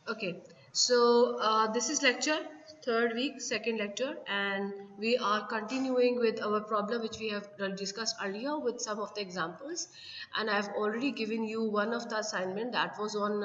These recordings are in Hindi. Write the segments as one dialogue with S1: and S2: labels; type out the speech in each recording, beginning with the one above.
S1: Okay, so this is lecture third week, second lecture, and we are continuing with our problem which we have discussed earlier with some of the examples. And I've already given you one of the assignment that was on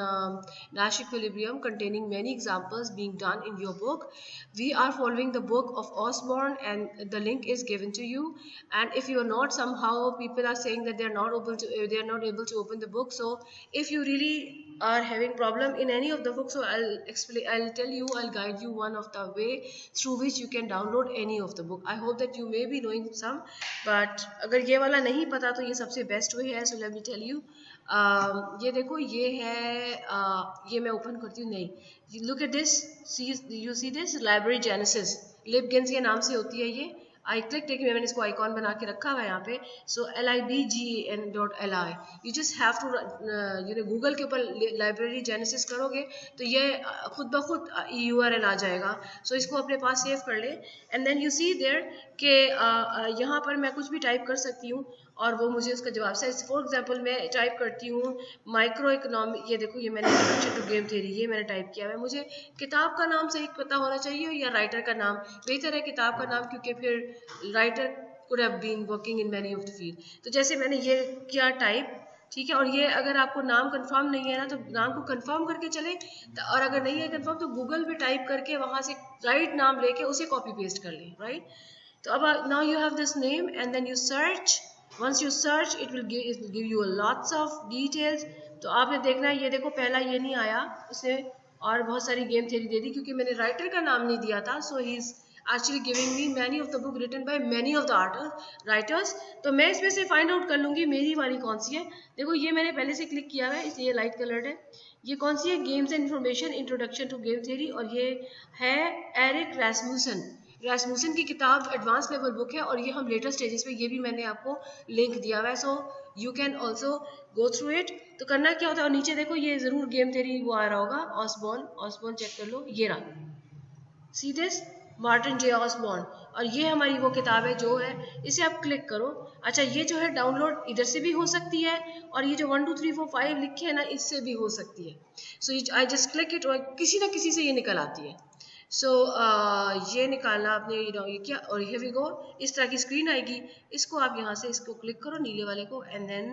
S1: Nash equilibrium, containing many examples being done in your book. We are following the book of Osborne, and the link is given to you. And if you are not, somehow people are saying that they are not able to open the book. So if you really are having problem in any of the books, so I'll guide you one of the way through which you can download any of the book. I hope that you may be knowing some, but अगर ये वाला नहीं पता तो ये सबसे बेस्ट वे है. So let me tell you, ये देखो ये है, ये मैं ओपन करती हूँ. नहीं, look at this, you see this library genesis, लिबगिन्स के नाम से होती है ये. आई क्लिक टेक मैंने इसको आइकॉन बना के रखा हुआ है यहाँ पे. So libgen.li, you just have to Google के ऊपर लाइब्रेरी जेनेसिस करोगे तो ये खुद ब खुद URL आ जाएगा. सो इसको अपने पास सेव कर ले, and then you see there कि यहाँ पर मैं कुछ भी टाइप कर सकती हूँ और वो मुझे उसका जवाब से. फॉर एग्जांपल मैं टाइप करती हूँ माइक्रो इकोनॉमिक, ये देखो ये मैंने इंट्रोडक्शन टू गेम थ्योरी ये मैंने टाइप किया है. मुझे किताब का नाम सही पता होना चाहिए या राइटर का नाम. बेहतर है किताब का नाम, क्योंकि फिर writer could have been working in many of the field. तो जैसे मैंने ये किया टाइप, ठीक है. और ये अगर आपको नाम कंफर्म नहीं है ना तो नाम को कंफर्म करके चले, और अगर नहीं है कंफर्म तो गूगल पे टाइप करके वहां से राइट नाम लेके उसे कॉपी पेस्ट कर लें, राइट. तो अब now you have this name and then you search. once you search it will give you a lots of details. तो आपने देखना है, ये देखो पहला ये नहीं आया इसने, और बहुत सारी गेम थ्योरी दे दी क्योंकि मैंने राइटर का नाम नहीं दिया था. So he is actually giving me many of the book written by many of the writers. तो मैं इसमें से फाइंड आउट कर लूंगी मेरी वाली कौन सी है. देखो ये मैंने पहले से क्लिक किया हुआ है इसलिए लाइट कलर्ड है. ये कौन सी है, games and information introduction to game theory, और ये है एरिक रैस्मुसन की किताब, एडवांस लेवल बुक है, और ये हम लेटर स्टेजेस पे, ये भी मैंने आपको लिंक दिया हुआ है. So you can also go through it. तो करना क्या होता है, और नीचे देखो ये जरूर गेम थ्योरी वो आ रहा होगा, ऑसबॉर्न चेक कर लो, ये रहा, see this Martin J Osborne. और ये हमारी वो किताब है जो है, इसे आप क्लिक करो. अच्छा ये जो है डाउनलोड इधर से भी हो सकती है, और ये जो 1 2 3 4 5 लिखे है ना इससे भी हो सकती है. सो आई जस्ट क्लिक इट, और किसी ना किसी से ये निकल आती है. सो ये निकालना आपने ये किया, और हियर वी गो, इस तरह की स्क्रीन आएगी. इसको आप यहाँ से इसको क्लिक करो नीले वाले को, एंड देन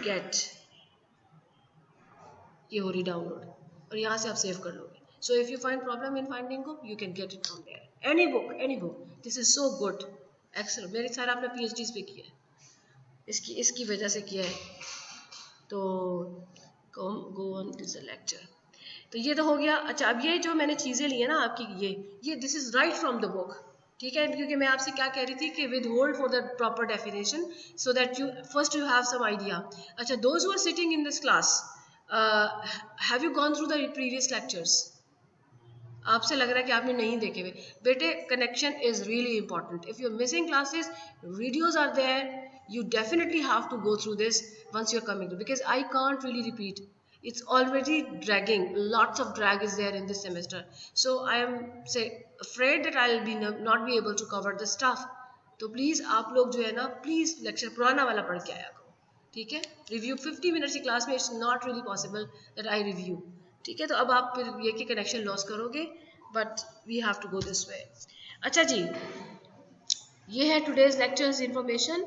S1: गेट, ये हो रही डाउनलोड, और यहाँ से आप सेव कर लोगे. So if you find problem in finding book, you can get it from there. Any book. This is so good, excellent. मेरे सारा आपने PhDs पे किया है, इसकी वजह से किया है. तो go on to the lecture. तो ये तो हो गया. अच्छा अब ये जो मैंने चीज़ें ली है ना आपकी, ये this is right from the book, ठीक है. क्योंकि मैं आपसे क्या कह रही थी कि withhold for the proper definition so that you first you have some idea. अच्छा, those who are sitting in this class, have you gone through the previous lectures? आपसे लग रहा है कि आपने नहीं देखे हुए. बेटे connection is really important. If you are missing classes, videos are there, you definitely have to go through this once you're coming to, because I can't really repeat, it's already dragging, lots of drag is there in this semester. So I am afraid that I'll be not be able to cover the stuff. तो प्लीज आप लोग जो है ना, प्लीज लेक्चर पुराना वाला पढ़ के आया करो, ठीक है. रिव्यू 50 मिनट्स की क्लास में it's not really possible that I review, ठीक है. तो अब आप फिर ये कि कनेक्शन लॉस करोगे, but we have to go this way. अच्छा जी, ये है today's lectures information.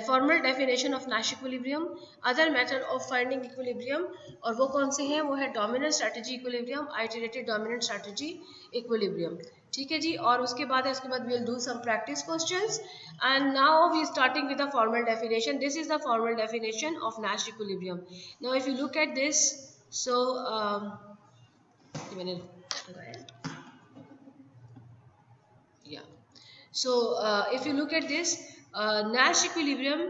S1: Formal definition of Nash equilibrium, other method of finding equilibrium, और वो कौन से हैं, वो है dominant strategy equilibrium, iterated dominant strategy equilibrium, ठीक है जी. और उसके बाद we will do some practice questions, and now we starting with the formal definition. This is the formal definition of Nash equilibrium. Now if you look at this, so मैंने लगाया, yeah. So if you look at this, Nash equilibrium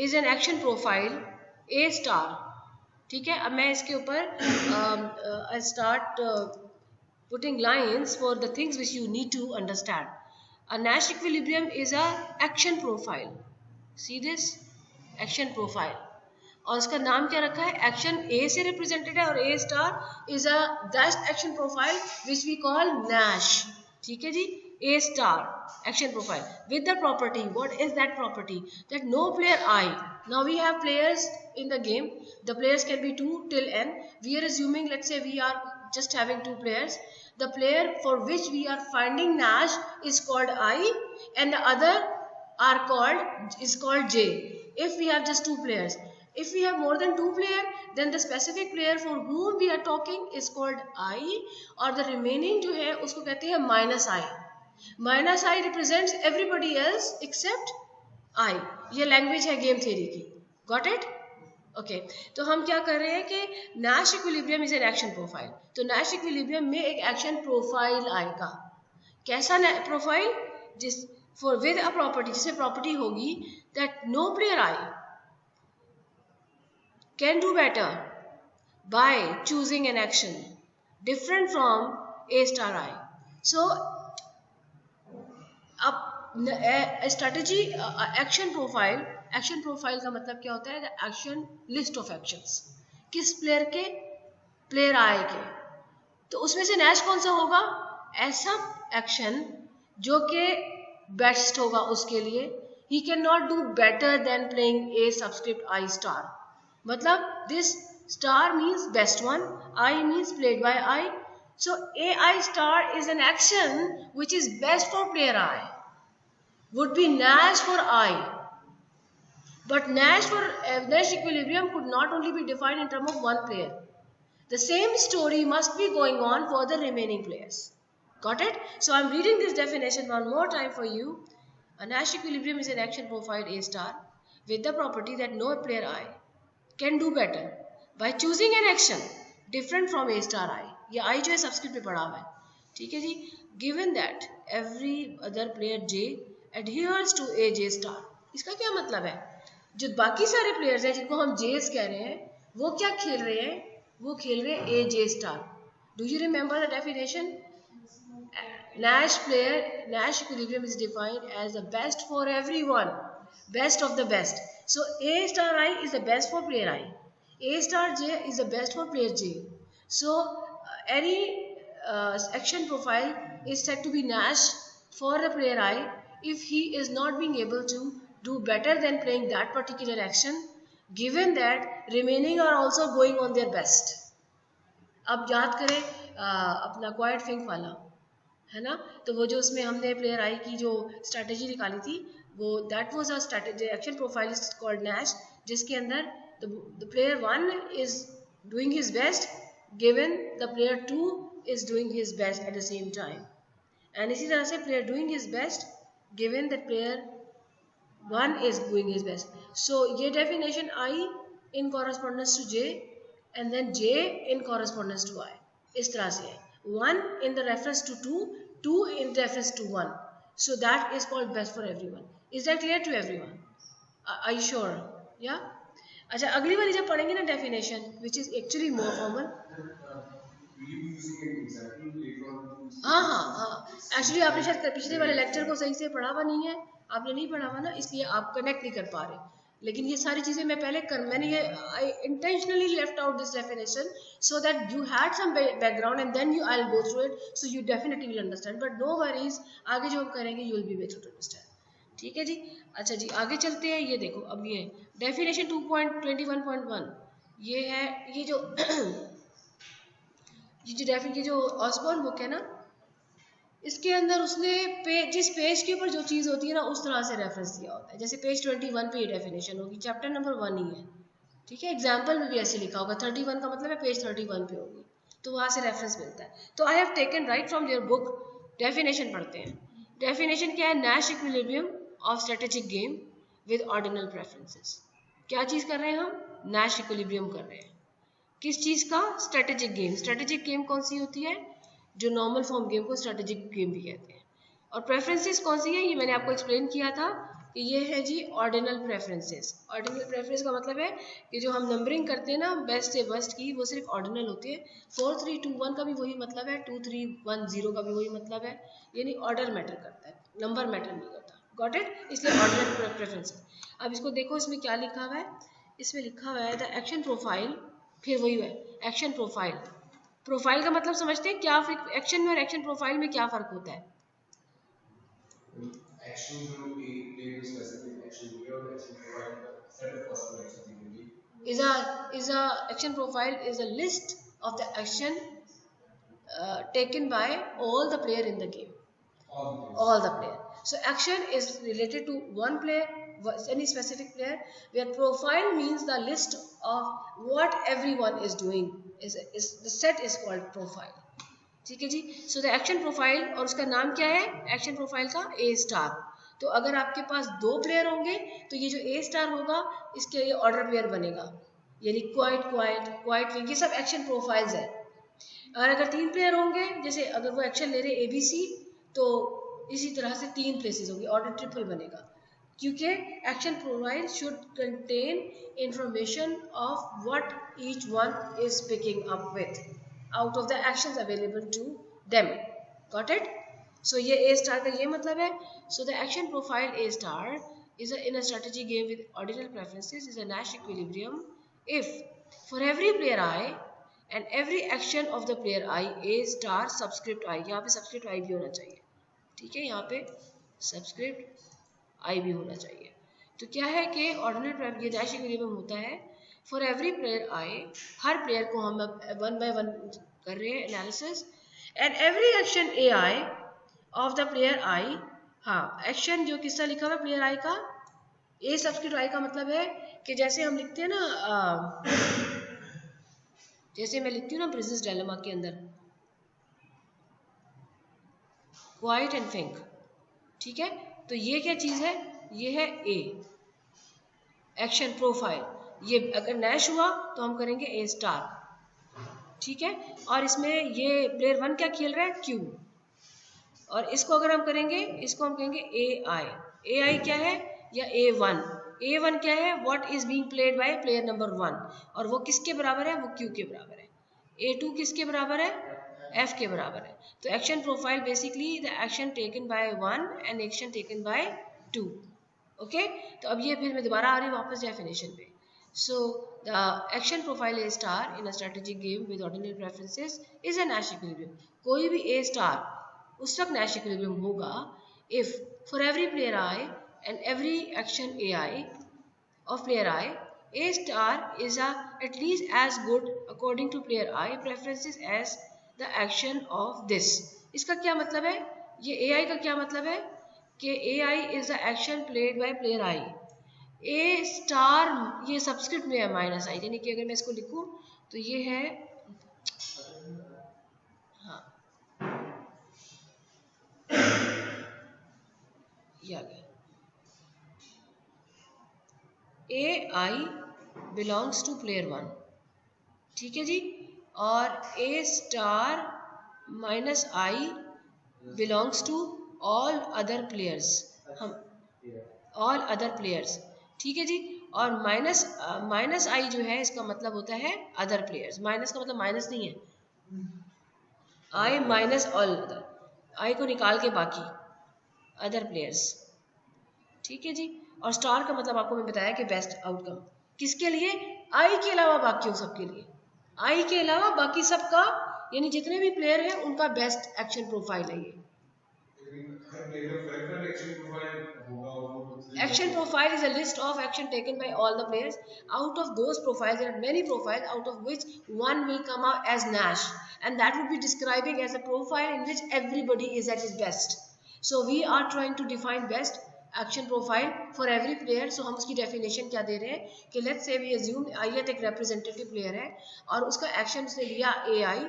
S1: is an action profile A star, ठीक है. अब मैं इसके ऊपर I start putting lines for the things which you need to understand. A Nash equilibrium is a action profile. See this action profile, और उसका नाम क्या रखा है, एक्शन ए से रिप्रेजेंटेड है, और A star is a that action profile which we call Nash, ठीक है जी. A star action profile with the property. What is that property? That no player I. Now we have players in the game. The players can be 2 till n. We are assuming, let's say we are just having 2 players. The player for which we are finding Nash is called I, and the other is called J. If we have just 2 players. If we have more than 2 players, then the specific player for whom we are talking is called I, और the remaining जो है उसको कहते हैं minus I. Minus I represents everybody else except I. ये language है game theory की. Got it? Okay. तो हम क्या कर रहे हैं कि Nash equilibrium is an action profile. तो Nash equilibrium में एक action profile आएगा. कैसा profile? With a property, जिसमें property होगी that no player I can do better by choosing an action different from A star I. So, strategy action profile का मतलब क्या होता है? The action list of actions. किस प्लेयर के? प्लेयर I के. तो उसमें से नैश कौन सा होगा? ऐसा एक्शन जो कि बेस्ट होगा उसके लिए. He cannot do better than playing A subscript I star. मतलब this star means best one, I means played by I. So AI star is an action which is best for player I. Would be Nash for I. But Nash equilibrium could not only be defined in terms of one player. The same story must be going on for the remaining players. Got it? So I'm reading this definition one more time for you. A Nash equilibrium is an action profile A star with the property that no player I can do better by choosing an action different from A star I. ये I जो है सबस्क्रिप्ट में पढ़ा हुआ है. ठीक है जी. Given that every other player J adheres to A J star. इसका क्या मतलब है? जो बाकी सारे प्लेयर्स हैं जिनको हम J's कह रहे हैं, वो क्या खेल रहे हैं? वो खेल रहे हैं A J star. Do you remember the definition? Nash equilibrium is defined as the best for everyone, best of the best. So A star I is the best for player I. A star J is the best for player J. So any action profile is said to be Nash for the player I if he is not being able to do better than playing that particular action, given that remaining are also going on their best. अब याद करें अपना क्वाइट थिंक वाला, है ना? तो वो जो उसमें हमने प्लेयर आई की जो स्ट्रैटेजी निकाली थी, वो that was a strategy action profile is called Nash, जिसके अंदर the player 1 is doing his best given the player 2 is doing his best at the same time. And इसी तरह से player doing his best given the player 1 is doing his best. So ये definition I in correspondence to J and then J in correspondence to I. इस तरह से है. 1 in the reference to 2, 2 in reference to 1. So that is called best for everyone. Is that clear to everyone? Are you sure? Yeah? अच्छा, अगली वाली जब पढ़ेंगे ना definition, which is actually more formal. हाँ. Actually आपने शायद पिछले वाले लेक्चर को सही से पढ़ा हुआ नहीं है, आपने नहीं पढ़ा हुआ ना, इसलिए आप कनेक्ट नहीं कर पा रहे. लेकिन ये सारी चीजें मैंने ये I intentionally left out this definition so that you had some background and then I'll go through it, so you definitely will understand. But no worries, आगे जो हम करेंगे you will be able to understand. ठीक है जी. अच्छा जी, आगे चलते हैं. ये देखो, अब ये definition 2.21.1 ये है. ये जो ऑसबॉर्न बुक है ना, इसके अंदर उसने जिस पेज के ऊपर जो चीज़ होती है ना, उस तरह से रेफरेंस दिया होता है. जैसे पेज 21 पे ये डेफिनेशन होगी, चैप्टर नंबर 1 ही है. ठीक है, एग्जाम्पल में भी ऐसे लिखा होगा. 31 का मतलब है पेज 31 पे होगी, तो वहाँ से रेफरेंस मिलता है. तो I have taken right from their book. Definition पढ़ते हैं. डेफिनेशन क्या है? Nash equilibrium of strategic game with ordinal preferences. क्या चीज़ कर रहे हैं हम? नैश इक्विलिब्रियम कर रहे हैं. किस चीज़ का? Strategic game. स्ट्रेटेजिक गेम कौन सी होती है? जो नॉर्मल फॉर्म गेम को स्ट्रेटेजिक गेम भी कहते हैं. और प्रेफरेंसेस कौन सी है? ये मैंने आपको एक्सप्लेन किया था कि ये है जी ऑर्डिनल प्रेफरेंसेस. ऑर्डिनल प्रेफरेंस का मतलब है कि जो हम नंबरिंग करते हैं ना बेस्ट से वर्स्ट की, वो सिर्फ ऑर्डिनल होती है. 4 3 2 1 का भी वही मतलब है, 2 3 1 0 का भी वही मतलब है. यानी ऑर्डर मैटर करता है, नंबर मैटर नहीं करता. Got it? इसलिए ऑर्डिनल प्रेफरेंस. अब इसको देखो, इसमें क्या लिखा हुआ है. इसमें लिखा हुआ है द एक्शन प्रोफाइल. फिर वही है एक्शन प्रोफाइल. प्रोफाइल का मतलब समझते हैं क्या? एक्शन में और एक्शन प्रोफाइल में क्या फ़र्क होता है? is a action profile is a list of the action taken by all the player in the game. All the player. So action is related to one player, any specific player, where profile means the list of what everyone is doing. Is the set is called profile. ठीक है जी. सो द एक्शन प्रोफाइल, और उसका नाम क्या है एक्शन प्रोफाइल का? ए स्टार. तो अगर आपके पास दो प्लेयर होंगे तो ये जो ए स्टार होगा इसके लिए ऑर्डर पेयर बनेगा, यानी क्वाइट क्वाइट क्वाइट विंग, ये सब एक्शन प्रोफाइल्स है. और अगर तीन प्लेयर होंगे, जैसे अगर वो एक्शन ले रहे ABC, तो इसी तरह से तीन प्लेसेस होंगे, ऑर्डर ट्रिपल बनेगा, क्योंकि action profile should contain information of what each one is picking up with out of the actions available to them. Got it? So ये A star का ये मतलब है. So the action profile A star is in a strategy game with ordinal preferences is a Nash equilibrium if for every player I and every action of the player I A star subscript I, यहाँ पे subscript I भी होना चाहिए, ठीक है, यहाँ पे subscript I भी होना चाहिए. तो क्या है कि ordinal ये Nash equilibrium होता है for every player I, her player को हम वन बाय वन कर रहे हैं analysis, and every action A I of the player I. हाँ, एक्शन जो किसका लिखा हुआ है प्लेयर आई का, ए सब्सक्रिप्ट आई का मतलब है कि जैसे हम लिखते हैं ना, जैसे मैं लिखती हूँ ना प्रिंसेस डायलेमा के अंदर क्वाइट एंड थिंक, ठीक है, तो ये क्या चीज़ है, ये है ए एक्शन प्रोफाइल. ये अगर नैश हुआ तो हम करेंगे ए स्टार, ठीक है, और इसमें ये प्लेयर वन क्या खेल रहा है क्यू, और इसको अगर हम करेंगे इसको हम कहेंगे ए आई क्या है, या ए वन क्या है, what is being played by player number one, और वो किसके बराबर है, वो क्यू के बराबर है. A2 किसके बराबर है, एफ के बराबर है. तो action profile basically the action taken by one and action taken by two. Okay, तो अब ये फिर मैं दोबारा आ रही हूँ वापस डेफिनेशन पे. So the action profile A star in a strategic game with ordinal preferences is a Nash equilibrium. कोई भी A star उस वक्त Nash equilibrium होगा if for every player I and every action AI of player I, A star is at least as good according to player I preferences as the action of this. इसका क्या मतलब है, ये AI का क्या मतलब है कि AI is the action played by player I. A star ये सब्सक्रिप्ट में है माइनस आई, यानी कि अगर मैं इसको लिखूं तो ये है, हाँ ये आ गया, A I belongs to player one, ठीक है जी, और A star minus I belongs to all other players, हम ऑल अदर प्लेयर्स, ठीक है जी, और माइनस आई जो है इसका मतलब होता है अदर प्लेयर्स. माइनस का मतलब माइनस नहीं है, आई माइनस ऑल अदर, आई को निकाल के बाकी अदर प्लेयर्स, ठीक है जी. और स्टार का मतलब आपको मैं बताया कि बेस्ट आउटकम किसके लिए, आई के अलावा बाकी सबके लिए, आई के अलावा बाकी सबका, यानी जितने भी प्लेयर हैं उनका बेस्ट एक्शन प्रोफाइल है ये. Action profile is a list of action taken by all the players. Out of those profiles, there are many profiles, out of which one will come out as Nash, and that would be describing as a profile in which everybody is at his best. So we are trying to define best action profile for every player. So हम उसकी definition क्या दे रहे हैं कि let's say we assume आयत एक representative player है और उसका action उसने लिया AI,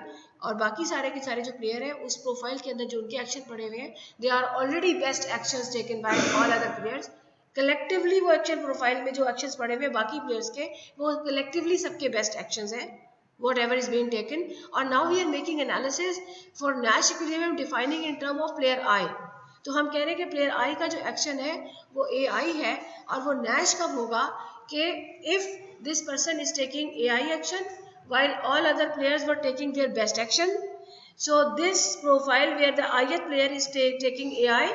S1: और बाकी सारे के सारे जो प्लेयर हैं उस प्रोफाइल के अंदर जो उनके एक्शन पड़े हुए हैं, they are already best actions taken by all other players. Collectively वो एक्शन प्रोफाइल में जो एक्शंस पड़े हुए हैं बाकी प्लेयर्स के, वो कलेक्टिवली सबके बेस्ट एक्शंस हैं, whatever is being taken. और now we are making analysis for Nash equilibrium defining in term of player I. तो हम कह रहे हैं कि प्लेयर I का जो एक्शन है वो AI है, और वो Nash कब होगा कि if this person is taking AI action while all other players were taking their best action. So this profile where the ith player is taking AI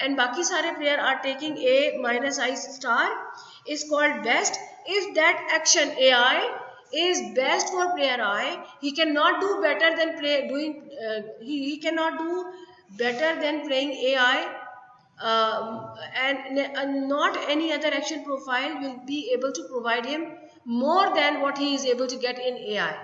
S1: and बाकी सारे player are taking A minus I star is called best if that action AI is best for player I. He cannot do better than he cannot do better than playing AI and not any other action profile will be able to provide him more than what he is able to get in AI.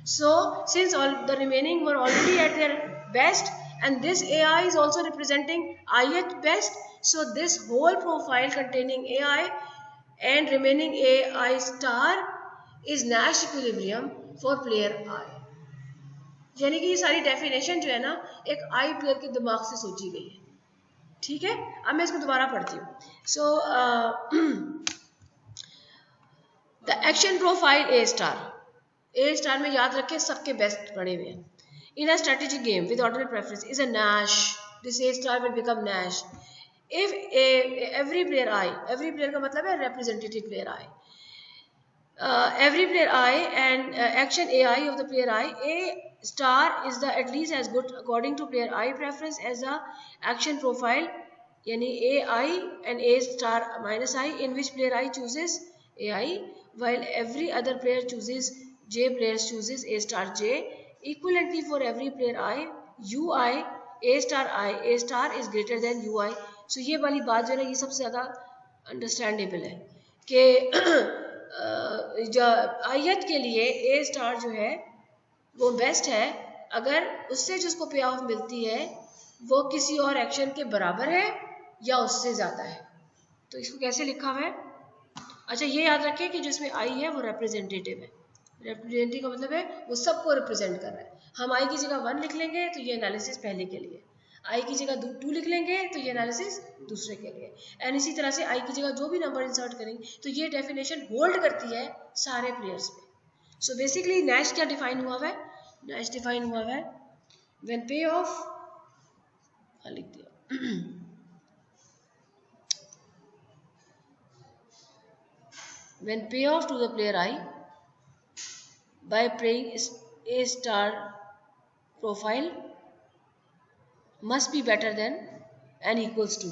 S1: So since all the remaining were already at their best, and this AI is also representing I at best, so this whole profile containing AI and remaining AI star is Nash equilibrium for player I. यानी कि ये सारी डेफिनेशन जो है ना एक आई प्लेयर के दिमाग से सोची गई है, ठीक है. अब मैं इसको दोबारा पढ़ती हूँ. So the action profile A star में याद रखें सबके बेस्ट पड़े हुए हैं. In a strategic game with order preference is a Nash. This A star will become Nash if every player का मतलब है representative player I. Every player I and action AI of the player I, A star is the at least as good according to player I preference as the action profile, yani AI and A star minus I, in which player I chooses AI while every other player chooses J. Players chooses A star J. Equivalently for every player I, UI A star is greater than UI. So ये वाली बात जो है ना ये सबसे ज़्यादा अंडरस्टैंडेबल है कि आयत के लिए ए स्टार जो है वो बेस्ट है अगर उससे जिसको पे ऑफ मिलती है वो किसी और एक्शन के बराबर है या उससे ज़्यादा है. तो इसको कैसे लिखा हुआ है? अच्छा, ये याद रखें कि जिसमें आई है वो रिप्रेजेंटेटिव है. रिप्रेजेंटेटिव का मतलब है वो सबको रिप्रेजेंट कर रहा है. हम आई की जगह 1 लिख लेंगे तो ये एनालिसिस पहले के लिए, आई की जगह 2 लिख लेंगे तो ये एनालिसिस दूसरे के लिए, एंड इसी तरह से आई की जगह जो भी नंबर इंसर्ट करेंगे तो ये डेफिनेशन होल्ड करती है सारे प्लेयर्स में. सो बेसिकली नैश क्या डिफाइन हुआ है? नैश डिफाइन हुआ है व्हेन पे ऑफ लिख दिया when payoff to the player I by playing A star profile must be better than and equals to.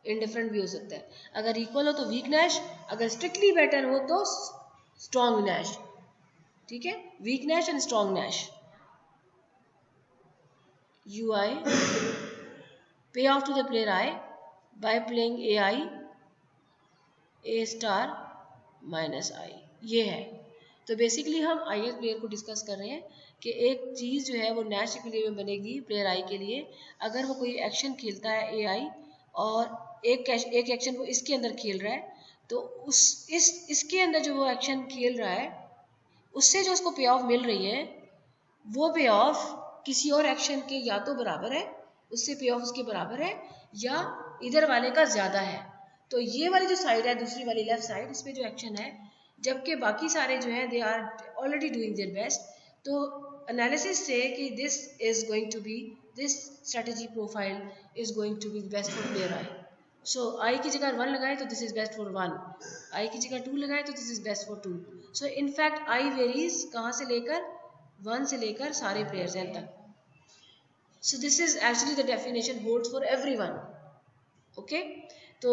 S1: Indifferent भी हो सकता है. अगर इक्वल हो तो वीक नैश, अगर स्ट्रिक्टली बेटर हो तो स्ट्रॉन्ग नैश. ठीक है, weak Nash and strong Nash. UI pay off to the player I by playing AI A star minus I, ये है. तो बेसिकली हम आई प्लेयर को डिस्कस कर रहे हैं कि एक चीज़ जो है वो नैश इक्विलिब्रियम में बनेगी प्लेयर आई के लिए अगर वो कोई एक्शन खेलता है ए आई और एक एक्शन वो इसके अंदर खेल रहा है, तो इसके अंदर जो वो एक्शन खेल रहा है उससे जो उसको पे ऑफ मिल रही है वो पे ऑफ किसी और एक्शन के या तो बराबर है, उससे पे ऑफ उसके बराबर है, या इधर वाले का ज़्यादा है. तो ये वाली जो साइड है दूसरी वाली लेफ्ट साइड, इसमें जो एक्शन है, जबकि बाकी सारे जो हैं they are already doing their best. तो एनालिसिस से कि this is going to be this strategy profile is going to be best for player I. So I की जगह 1 लगाए तो this is best for 1, I की जगह 2 लगाए तो this is best for 2. So in fact I varies कहाँ से लेकर 1 से लेकर सारे प्लेयर्स एन तक. So this is actually the definition holds for everyone. Okay, तो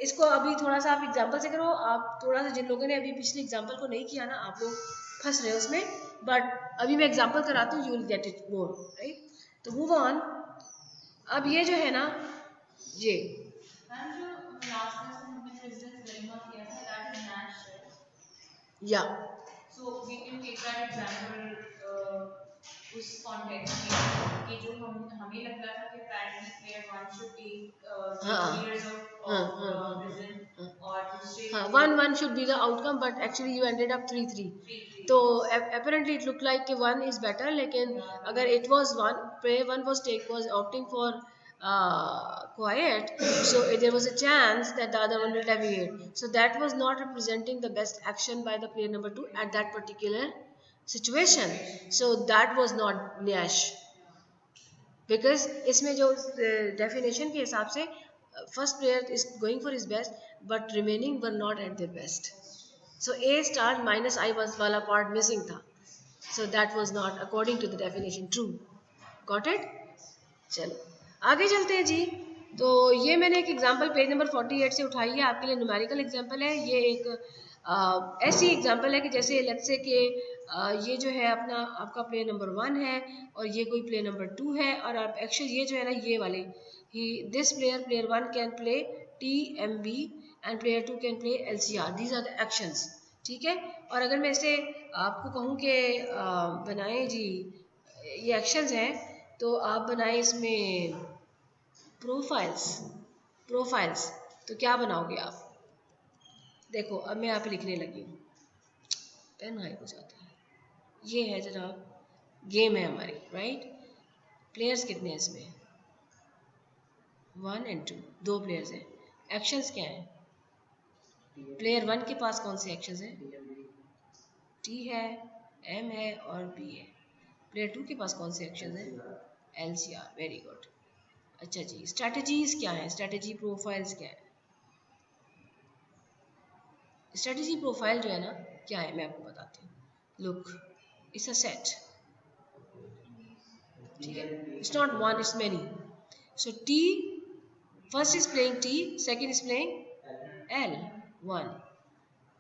S1: इसको अभी थोड़ा सा आप एग्जांपल से करो. आप थोड़ा सा जिन लोगों ने अभी पिछले एग्जांपल को नहीं किया ना, आप लोग फंस रहे हो उसमें, बट अभी मैं एग्जांपल कराती हूँ, you will get it more right. तो मूव ऑन. अब ये जो है ना, ये या
S2: so we can take that example उस कॉन्टेक्स्ट में कि जो हमें लगता था कि primary player 1 should take years of prison और दूसरे
S1: 1 should be the outcome, but actually you ended up 3-3. तो apparently it looked like 1 is better, लेकिन अगर it was 1 player 1 was opting for quiet, so there was a chance that the other one will deviate. So that was not representing the best action by the player number 2 at that particular situation. So that was not Nash, because इसमें जो definition के हिसाब से first player is going for his best but remaining were not at their best. So A star minus I was वाला part missing था. So that was not according to the definition true. Got it? चलो आगे चलते हैं जी. तो ये मैंने एक एग्जांपल पेज नंबर 48 से उठाई है, आपके लिए न्यूमेरिकल एग्जांपल है. ये एक ऐसी एग्जांपल है कि जैसे लेट्स से कि ये जो है अपना आपका प्लेयर नंबर 1 है और ये कोई प्लेयर नंबर 2 है और आप एक्शन ये जो है ना ये वाले ही this player 1 can play TMB and player 2 can play LCR, these are the actions, ठीक है। और अगर मैं इसे आपको कहूँ कि बनाएं जी ये एक्शंस हैं तो आप बनाएं इसमें प्रोफाइल्स तो क्या बनाओगे आप? देखो अब मैं यहाँ पे लिखने लगी हूँ, पेन हाइप हो जाता है। ये है जनाब गेम है हमारी, राइट। प्लेयर्स कितने हैं इसमें? 1 और 2, 2 प्लेयर्स हैं। एक्शंस क्या हैं? प्लेयर 1 के पास कौन से एक्शंस हैं? T है, M है और B है। प्लेयर 2 के पास कौन से एक्शंस हैं? LCR, very good. अच्छा जी, स्ट्रैटेजीज क्या है? स्ट्रैटेजी प्रोफाइल्स क्या है? स्ट्रैटेजी प्रोफाइल जो है ना क्या है मैं आपको बताती हूँ। लुक, इट्स अ सेट, ठीक है, it's not one, it's many. So T first is playing T, second is playing L, 1.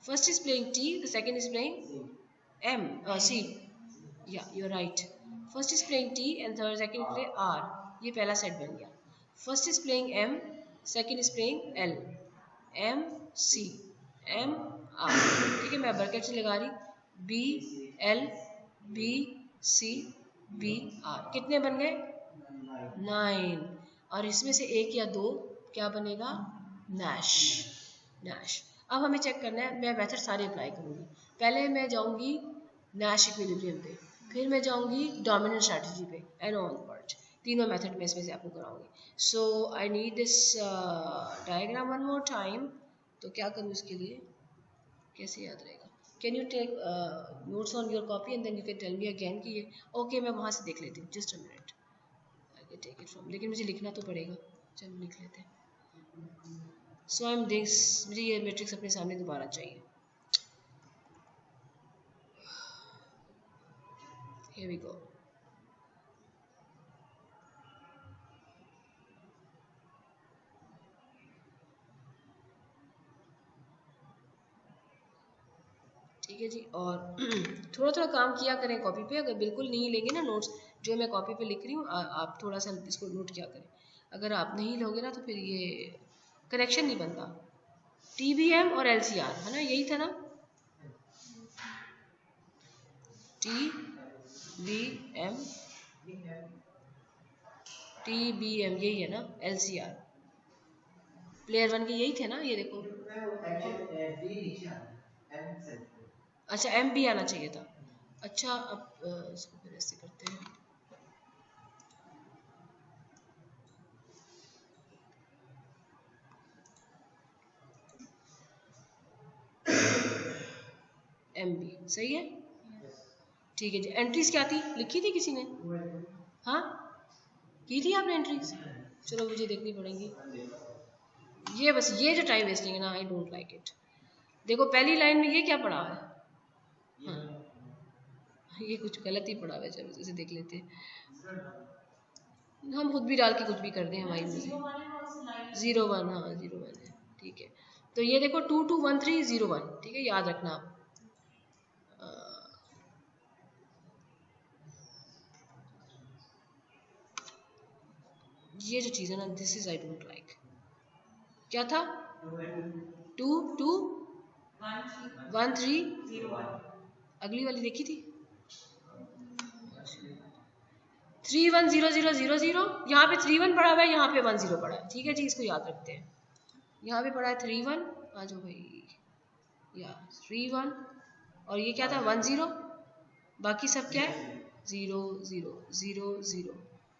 S1: First is playing T, the second is playing C. Yeah, you're right. First is playing T and third second play R. ये पहला सेट बन गया। First is playing M, second is playing L, M C M R, ठीक है। मैं ब्रैकेट से लगा रही B L B C B R, कितने बन गए? 9। और इसमें से एक या दो क्या बनेगा? नैश। अब हमें चेक करना है, मैं मेथड सारे अप्लाई करूँगी। पहले मैं जाऊँगी नैश इक्विलिब्रियम पे, फिर मैं जाऊँगी डोमिनेंट स्ट्रैटेजी पे एंड ऑनवर्ड। तीनों मेथड में इसमें से आपको कराऊंगी। So I need this diagram one more time. तो क्या करूँ इसके लिए, कैसे याद रहेगा? Can you take notes on your copy and then you can tell me again कि ये ओके मैं वहाँ से देख लेती हूँ। Just a minute, I can take it from, लेकिन मुझे लिखना तो पड़ेगा। चलो लिख लेते हैं। सो आई एम दिस, मुझे ये मैट्रिक्स अपने सामने दोबारा चाहिए। Here we go. ठीक है जी। और थोड़ा थोड़ा काम किया करें कॉपी पे। अगर बिल्कुल नहीं लेंगे ना नोट्स जो मैं कॉपी पे लिख रही हूँ, आप थोड़ा सा इसको नोट किया करें। अगर आप नहीं लोगे ना तो फिर ये करेक्शन नहीं बनता। TBM और LCR है ना, यही था ना, TBM यही है ना, LCR प्लेयर 1 के यही थे ना, ये देखो। अच्छा M भी आना चाहिए था। अच्छा अब इसको फिर ऐसे करते हैं। MB सही है, ठीक है जी। एंट्रीज क्या थी, लिखी थी किसी ने? हाँ की थी आपने एंट्रीज? चलो मुझे देखनी पड़ेंगी। ये बस ये जो टाइम वेस्टिंग है ना, आई डोंट लाइक इट। देखो पहली लाइन में ये क्या पढ़ा है? हाँ ये कुछ गलत ही पढ़ा हुआ है। चलो इसे देख लेते हैं। हम खुद भी डाल के कुछ भी कर दें हमारी मर्जी। 01, हाँ 01 है, ठीक है। तो ये देखो 221301, ठीक है, याद रखना आप। ये जो चीज़ है ना, this is I don't like. क्या था? 221301। अगली वाली देखी थी 310000। यहाँ पे 31 पड़ा हुआ है, यहाँ पे 10 पड़ा है, ठीक है जी। इसको याद रखते हैं। यहाँ पे पड़ा है 31, आ जाओ भाई, या 31 और ये क्या था 10। बाकी सब क्या है 0 0 0 0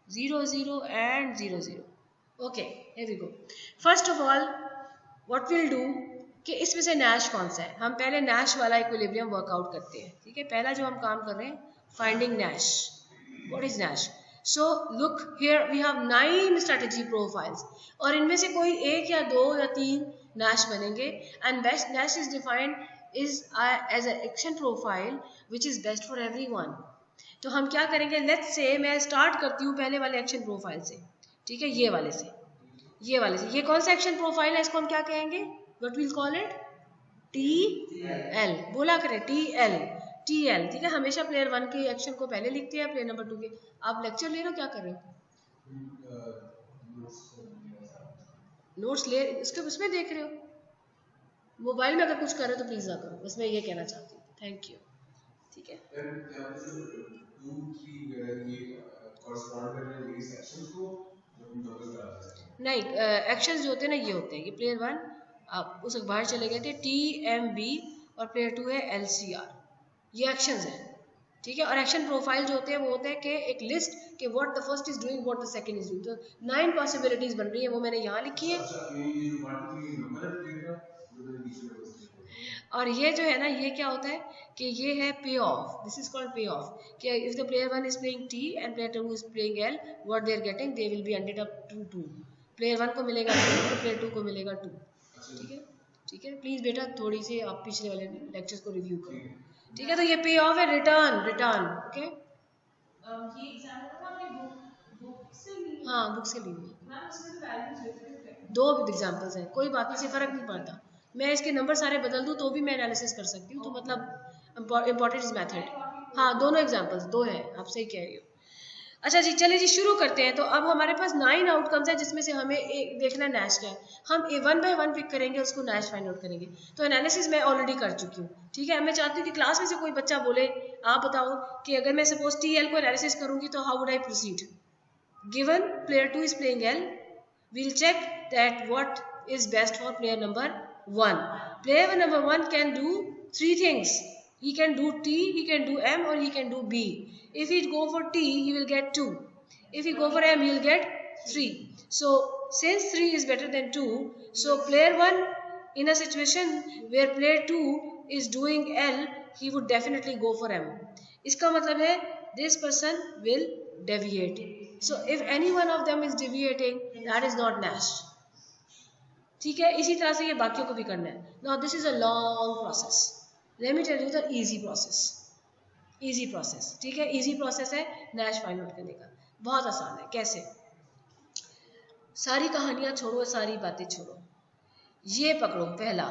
S1: 0 0 and 0 0। Okay here we go. First of all what will do कि इसमें से नैश कौन सा है, हम पहले नैश वाला इक्विलिब्रियम वर्कआउट करते हैं, ठीक है। पहला जो हम काम कर रहे हैं, finding Nash. What is Nash? So look here we have 9 strategy profiles और इनमें से कोई एक या दो या तीन नैश बनेंगे and best Nash is defined is as an action profile which is best for everyone. तो हम क्या करेंगे, लेट्स से मैं स्टार्ट करती हूँ पहले वाले एक्शन प्रोफाइल से, ठीक है, ये वाले से। ये कौन सा एक्शन प्रोफाइल है, इसको हम क्या कहेंगे, what will call it? TL। बोला करें TL। TL, ठीक है। हमेशा प्लेयर 1 के एक्शन को पहले लिखते हैं प्लेयर नंबर 2 के। आप लेक्चर ले रहे हो, क्या कर रहे हो? नोट्स ले इसके उसमें देख रहे हो? मोबाइल में अगर कुछ कर रहे हो तो प्लीज ना करो, बस मैं ये कहना चाहती हूँ। थैंक यू, ठीक है। नहीं, एक्शंस जो होते हैं ना ये होते हैं, ये प्लेयर 1 आप उस बाहर चले गए थे TMB और प्लेयर 2 है LCR, ये एक्शंस हैं, ठीक है। और एक्शन प्रोफाइल जो होते हैं वो होते हैं कि एक लिस्ट कि what the first is doing, what the second is doing. तो 9 पॉसिबिलिटीज बन रही है, वो मैंने यहाँ लिखी है। और ये जो है ना, ये क्या होता है कि ये है pay off, this is called pay off, कि if the player 1 is playing T and player 2 is playing L, what they are getting, they will be ended up to 2। Player 1 को मिलेगा 2 और प्लेयर 2 को मिलेगा 2, ठीक है, ठीक है। प्लीज बेटा थोड़ी सी आप पिछले वाले लेक्चर्स को रिव्यू करो, ठीक है। तो ये पे ऑफ है, रिटर्न, रिटर्न, ओके।
S2: ये एग्जांपल आपने बुक से ली?
S1: हाँ, बुक से ली हुई है।
S2: मैम उसमें तो वैल्यूज डिफरेंट है।
S1: 2 एग्जांपल्स हैं, कोई बात नहीं, से फर्क नहीं पड़ता। मैं इसके नंबर सारे बदल दूं तो भी मैं एनालिसिस कर सकती हूँ, तो मतलब इम्पोर्टेंट इज मेथड। हाँ, दोनों एग्जांपल्स 2 हैं, आप सही कह रही हो। अच्छा जी, चलिए जी शुरू करते हैं। तो अब हमारे पास 9 आउटकम्स है, जिसमें से हमें एक देखना नेस्ट है। हम 1 बाय 1 पिक करेंगे, उसको नेस्ट फाइंड आउट करेंगे। तो एनालिसिस मैं ऑलरेडी कर चुकी हूँ, ठीक है। मैं चाहती हूँ कि क्लास में से कोई बच्चा बोले, आप बताओ कि अगर मैं सपोज TL को एनालिसिस करूंगी तो how would I proceed. Given player 2 is playing L, we'll check that what is best for player number 1. Player number 1 can do 3 things. He can do T, he can do M, or he can do B. If he go for T, he will get 2. If he go for M, he will get 3. So since 3 is better than 2, so player 1 in a situation where player 2 is doing L, he would definitely go for M. इसका मतलब है this person will deviate. So if any one of them is deviating, that is not Nash. ठीक है, इसी तरह से ये बाकियों को भी करना है। Now this is a long process. Let me tell you the easy process. Easy process, ठीक है, easy process है Nash फाइंड आउट करने का, बहुत आसान है। कैसे? सारी कहानियां छोड़ो, सारी बातें छोड़ो, ये पकड़ो पहला,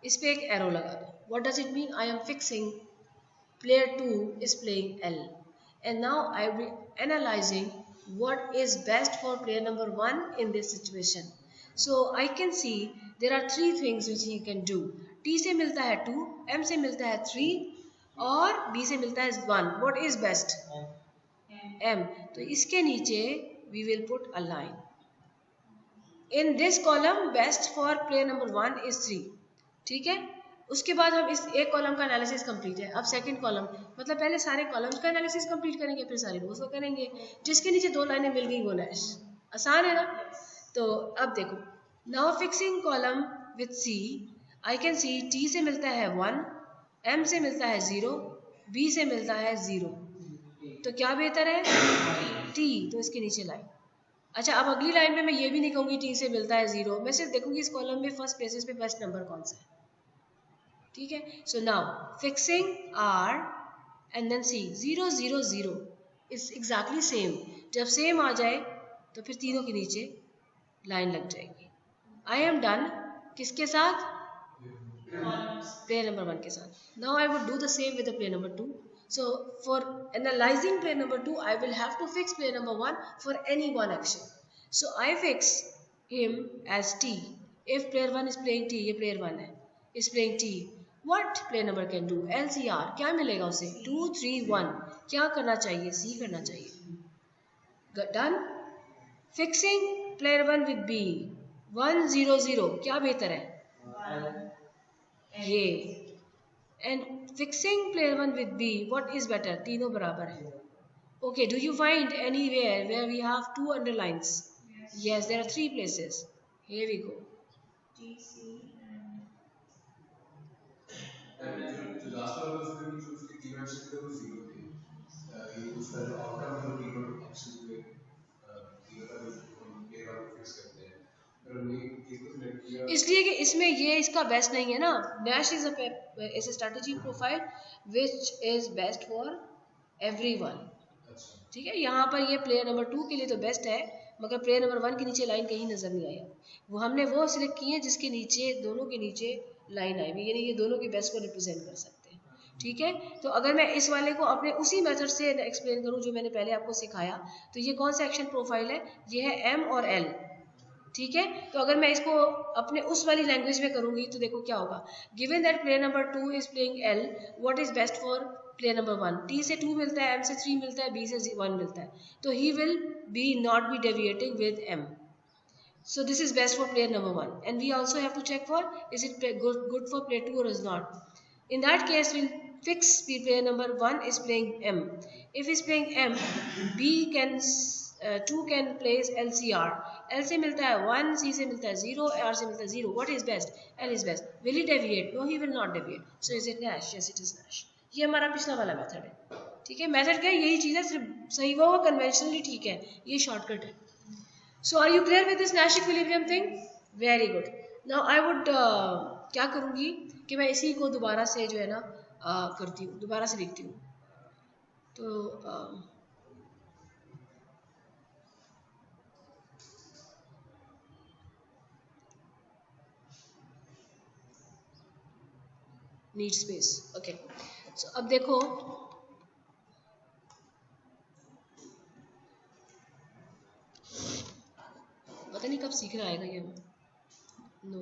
S1: इस पे एक एरो लगा दो। What does it mean? I am fixing player 2 is playing L, and now I will be analyzing what is best for player number 1 in this situation. So I can see there are 3 things which he can do. T से मिलता है 2, M से मिलता है 3 और B से मिलता है 1. What is best? M. तो इसके नीचे we will put a line. In this column best for player number 1 is 3. ठीक है, उसके बाद हम इस एक कॉलम का एनालिसिस कंप्लीट है। अब सेकंड कॉलम, मतलब पहले सारे कॉलम्स का एनालिसिस कंप्लीट करेंगे, फिर सारे रोज को करेंगे। जिसके नीचे 2 लाइनें मिल गई वो नैश, आसान है ना। तो अब देखो, now fixing column with C, I can see T से मिलता है 1, M से मिलता है 0, B से मिलता है 0। तो क्या बेहतर है? T, तो इसके नीचे लाइन। अच्छा, अब अगली लाइन में मैं ये भी नहीं कहूँगी T से मिलता है 0, मैं सिर्फ देखूंगी इस कॉलम में फर्स्ट प्लेसेस पे बेस्ट नंबर कौन सा है, ठीक है। So now fixing R and then C, 0 0 0 is exactly same. जब सेम आ जाए तो फिर तीनों के नीचे लाइन लग जाएगी। आई एम डन किसके साथ? प्लेयर नंबर 1 के साथ। Now I would do the same with the player number 2. So for analyzing player number 2, I will have to fix player number 1 for any one action. So I fix him as T. If player 1 is playing T, ये player 1 है, is playing T. What player number can do? LCR, क्या मिलेगा उसे? 2 3 1. क्या करना चाहिए? C करना चाहिए। Done. Fixing player 1 with B, 1 0 0, क्या बेहतर है? ये। And fixing player 1 with B, what is better? तीनों बराबर है। Okay, do you find anywhere where we have 2 underlines? Yes, there are 3 places. Here we go.
S2: T, C and
S3: जो लास्ट वाला उसमें भी जो उसके dimension थे वो 0 थे। ये उसका जो आउटकम है वो तीनों एक्शन पे तीनों का जो प्लेयर को फिक्स करते हैं।
S1: इसलिए कि इसमें ये इसका बेस्ट नहीं है ना। Nash is a strategy profile which is best for everyone. ठीक है, यहाँ पर ये प्लेयर नंबर 2 के लिए तो बेस्ट है, मगर प्लेयर नंबर 1 के नीचे लाइन कहीं नजर नहीं आया। वो हमने वो सिलेक्ट किए जिसके नीचे दोनों के नीचे लाइन आई हुई, यानी ये दोनों के बेस्ट को रिप्रेजेंट कर सकते हैं। ठीक है। तो अगर मैं इस वाले को अपने उसी मेथड से एक्सप्लेन करूं जो मैंने पहले आपको सिखाया, तो ये कौन सा एक्शन प्रोफाइल है, ये है एम और एल, ठीक है। तो अगर मैं इसको अपने उस वाली लैंग्वेज में करूंगी तो देखो क्या होगा, given that player number 2 is playing L, what is best for player number 1, T से 2 मिलता है, एम से 3 मिलता है, बी से 1 मिलता है, तो he will be not be deviating with them. So this is best for player number 1, and we also have to check for is it good for player 2 or is not. In that case, we'll fix player number 1 is playing M. If he's playing M, B can 2 can place LCR. L से मिलता है 1, C से मिलता है 0, R से मिलता है 0. What is best? L is best. Will he deviate? No, he will not deviate. So is it Nash? Yes, it is Nash. ये हमारा पिछला वाला मेथड है, ठीक है। मेथड क्या है, यही चीज़ है, सिर्फ सही वो कन्वेंशनली ठीक है, ये शॉर्टकट है. So are you clear with this Nash equilibrium thing? Very good. Now I would क्या करूँगी कि मैं इसी को दोबारा से जो है ना करती हूँ, दोबारा से लिखती हूँ. तो नीड स्पेस, ओके. सो अब देखो, पता नहीं कब सीखना आएगा ये. नो,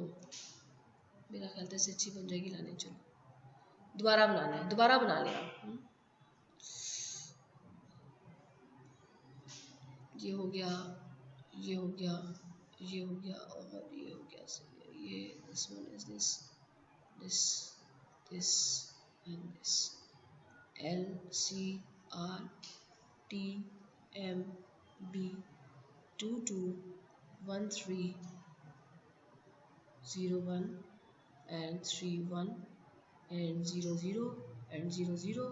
S1: मेरा ख्याल था इससे अच्छी बन जाएगी लाने. चलो दोबारा बनाना है, दोबारा बना लिया. ये हो गया, ये हो गया, ये हो गया और ये हो गया. ये this one is this, this, this and this. L C R T M B 2 2 1 3 0 1 and 3 1 and 0 0 and 0 0.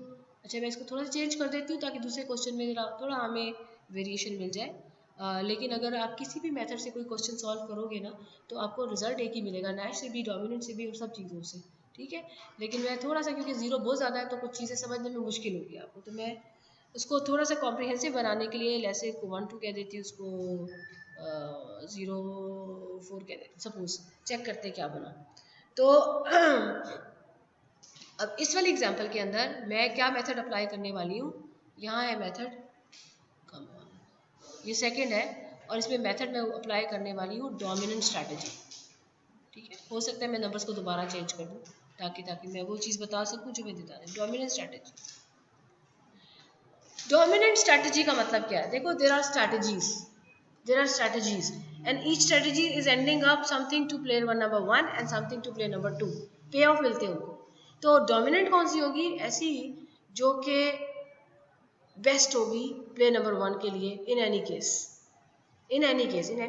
S1: अच्छा, मैं इसको थोड़ा सा चेंज कर देती हूँ ताकि दूसरे क्वेश्चन में थोड़ा हमें वेरिएशन मिल जाए. लेकिन अगर आप किसी भी मेथड से कोई क्वेश्चन सॉल्व करोगे ना तो आपको रिजल्ट एक ही मिलेगा, नैश से भी, डोमिनेंट से भी और सब चीज़ों से, ठीक है. लेकिन मैं थोड़ा सा, क्योंकि जीरो बहुत ज़्यादा है तो कुछ चीज़ें समझने में मुश्किल होगी आपको, तो मैं उसको थोड़ा सा कॉम्प्रिहेंसिव बनाने के लिए ऐसे को 1 2 कह देती हूँ, उसको 0 4 कह देती हूँ. सपोज चेक करते क्या बना. तो अब इस वाले एग्जाम्पल के अंदर मैं क्या मेथड अप्लाई करने वाली हूँ, यहाँ है मेथड, ये सेकंड है, और इसमें मेथड मैं अप्लाई करने वाली हूँ डोमिनेंट स्ट्रैटेजी, ठीक है. हो सकता है मैं नंबर्स को दोबारा चेंज कर दूँ ताकि मैं वो चीज़ बता सकूँ जो मैं बता रही हूँ. डोमिनेंट स्ट्रैटेजी, डोमिनेंट स्ट्रैटेजी का मतलब क्या है, देखो there are strategies and each strategy is ending up something to player number 1 and something to player number 2. पे ऑफ मिलते हैं उनको. तो डोमिनेंट कौन सी होगी, ऐसी जो कि बेस्ट होगी प्लेयर नंबर 1 के लिए इन एनी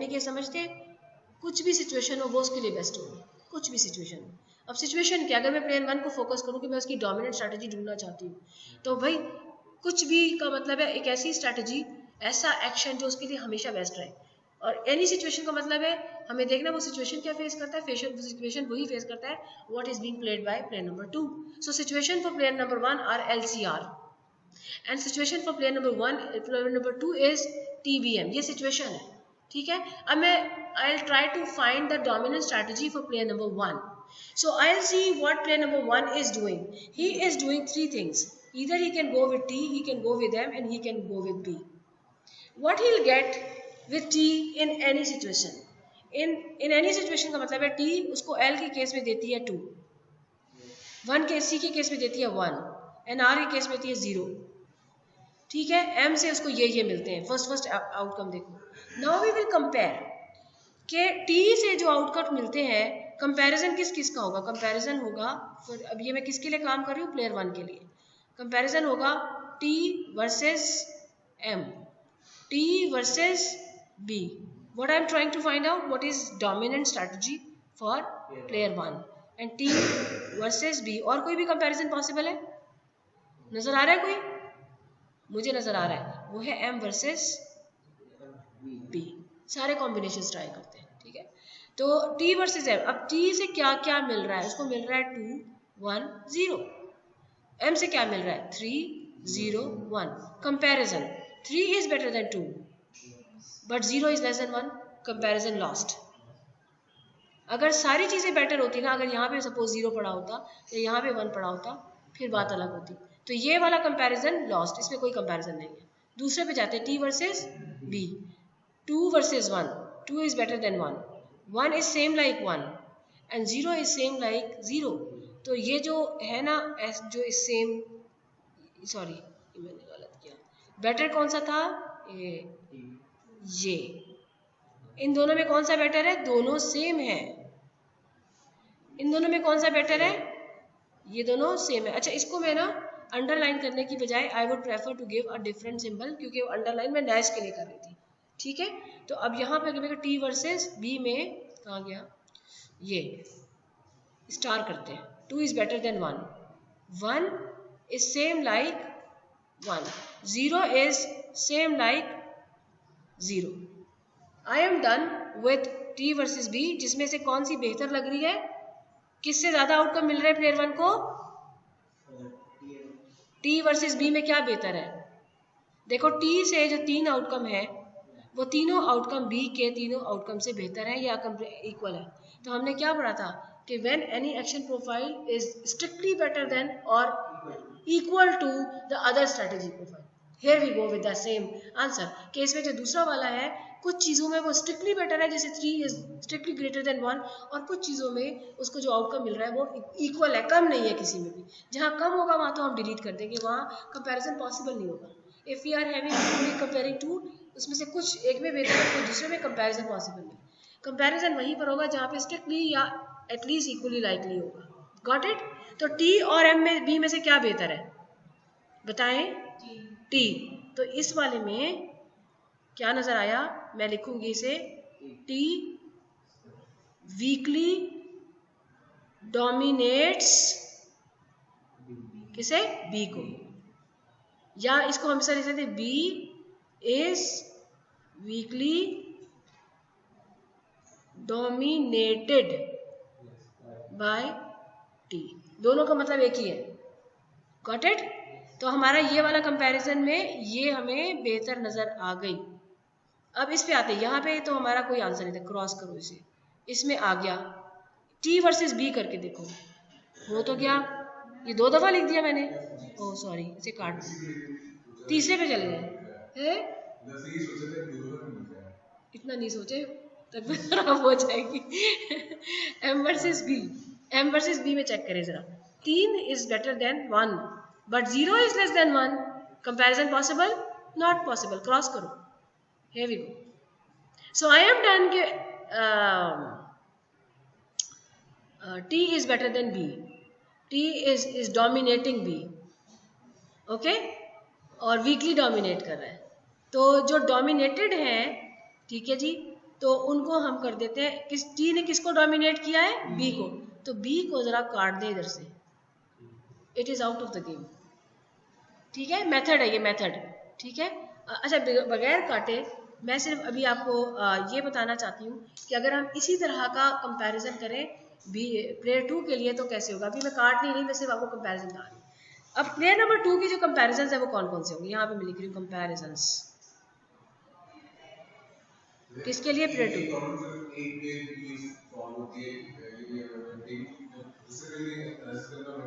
S1: केस समझते हैं, कुछ भी सिचुएशन हो वो उसके लिए बेस्ट होगी, कुछ भी सिचुएशन हो. अब सिचुएशन क्या, अगर मैं प्लेयर 1 को फोकस करूँ कि मैं उसकी डोमिनेंट स्ट्रैटेजी ढूंढना चाहती हूँ, तो भाई कुछ भी का मतलब है एक ऐसी स्ट्रैटेजी, ऐसा एक्शन जो उसके लिए हमेशा बेस्ट रहे. और एनी सिचुएशन का मतलब है हमें देखना वो सिचुएशन क्या फेस करता है, सिचुएशन वही फेस करता है what is being played by player number 2. So situation for player number 1 are LCR and situation for player number 1 player number 2 is TBM. ये सिचुएशन है, ठीक है. अब मैं I'll try to find the dominant strategy for player number 1. So I'll see what player number 1 is doing. He is doing 3 things. Either he can go with T, he can go with M, and he can go with B. What he'll get with T in any situation. In any situation का मतलब है T उसको L के केस में देती है 2, 1 के C के केस में देती है 1, and R के केस में देती है 0, ठीक है. M से उसको ये मिलते हैं. फर्स्ट आउटकम देखो. नाउ वी विल कंपेयर कि T से जो आउटकम मिलते हैं, कंपैरिजन किस का होगा, कंपैरिजन होगा, अब ये मैं किसके लिए काम कर रही हूँ, प्लेयर 1 के लिए. कंपैरिजन होगा T versus M, T versus B. What I am trying to find out, what is dominant strategy for player 1 and T versus B. और कोई भी कंपैरिजन पॉसिबल है, नजर आ रहा है कोई, मुझे नजर आ रहा है, वो है M वर्सेस B. सारे कॉम्बिनेशन ट्राई करते हैं, ठीक है. तो T वर्सेस M. अब T से क्या क्या मिल रहा है, उसको मिल रहा है 2 1 0. M से क्या मिल रहा है 3 0 1. Comparison 3 is better than 2 but 0 is less than 1. Comparison lost. अगर सारी चीज़ें बेटर होती ना, अगर यहाँ पे सपोज 0 पड़ा होता या यहाँ पे 1 पड़ा होता फिर बात अलग होती। तो ये वाला कंपैरिजन लॉस्ट, इसमें कोई कंपैरिजन नहीं है। दूसरे पे जाते हैं, T versus B, 2 versus 1, 2 is better than 1, 1 is same like 1 and 0 is same like 0। तो ये जो है ना जो इज सेम, सॉरी मैंने गलत किया, बेटर कौन सा था ये, इन दोनों में कौन सा बेटर है, दोनों सेम है। इन दोनों में कौन सा बेटर है, ये दोनों सेम है। अच्छा इसको मैं ना अंडरलाइन करने की बजाय I would prefer to give a different symbol, क्योंकि अंडरलाइन मैं डैश के लिए कर रही थी, ठीक है। तो अब यहाँ पे अगर T वर्सेस B में कहाँ गया, ये स्टार करते हैं, 2 is better than 1, 1 is same like 1, 0 is same like 0। I am done with T versus B, जिसमें से कौन सी बेहतर लग रही है, किससे ज्यादा आउटकम मिल रहा है प्लेयर 1 को, T वर्सेस B में क्या बेहतर है। देखो T से जो 3 आउटकम है वो तीनों आउटकम B के तीनों आउटकम से बेहतर है या इक्वल है। तो हमने क्या पढ़ा था कि when any action profile is strictly better than और equal to the other strategy profile, here we go with the same answer. कि इसमें जो दूसरा वाला है कुछ चीज़ों में वो स्ट्रिक्टली बेटर है, जैसे 3 इज स्ट्रिक्टली ग्रेटर देन 1, और कुछ चीज़ों में उसको जो आउटकम मिल रहा है वो इक्वल है, कम नहीं है किसी में भी। जहाँ कम होगा वहाँ तो हम डिलीट कर देंगे, वहाँ कंपैरिजन पॉसिबल नहीं होगा। If we are having comparing two, उसमें से कुछ एक में बेहतर है तो दूसरे में कंपैरिजन पॉसिबल नहीं। कंपैरिजन वहीं पर होगा जहाँ पे स्ट्रिक्टली या एटलीस्ट इक्वली लाइकली होगा। Got it. तो T और M में B में से क्या बेहतर है बताएं, T। तो इस वाले में क्या नजर आया, मैं लिखूंगी इसे T वीकली डोमिनेट्स किसे, B को, या इसको हम सर लिखते B is weekly dominated by T। दोनों का मतलब एक ही है। Got it. तो हमारा ये वाला कंपैरिजन में ये हमें बेहतर नजर आ गई। अब इस पे आते हैं, यहाँ पे तो हमारा कोई आंसर नहीं था, क्रॉस करो इसे, इसमें आ गया T वर्सेस B करके देखो, हो तो गया, ये 2 दफा लिख दिया मैंने, ओह सॉरी इसे काट दो, तीसरे पे चले गए, इतना नहीं सोचे तबीयत खराब हो जाएगी। M versus B, M versus B में चेक करें जरा, 3 is better than 1 but 0 is less than 1, comparison possible, not possible, cross करो, here we go. So I am done के T is better than B, T is dominating B, okay, और वीकली डोमिनेट कर रहा है। तो जो डोमिनेटेड है, ठीक है जी, तो उनको हम कर देते हैं, किस T ने किसको डोमिनेट किया है, B को, तो B को जरा काट दे इधर से, it is out of the game, ठीक है। मेथड है ये, मेथड, ठीक है। अच्छा बगैर काटे मैं सिर्फ अभी आपको ये बताना चाहती हूँ कि अगर हम इसी तरह का कंपैरिजन करें प्लेयर 2 के लिए तो कैसे होगा। अभी मैं काट नहीं रही, मैं सिर्फ आपको कंपैरिजन बता रही हूँ। अब प्लेयर नंबर 2 की जो कंपैरिजन है वो कौन कौन से होंगे, यहाँ पे मैं लिख रही हूँ कंपैरिजंस, किसके लिए, प्लेयर 2।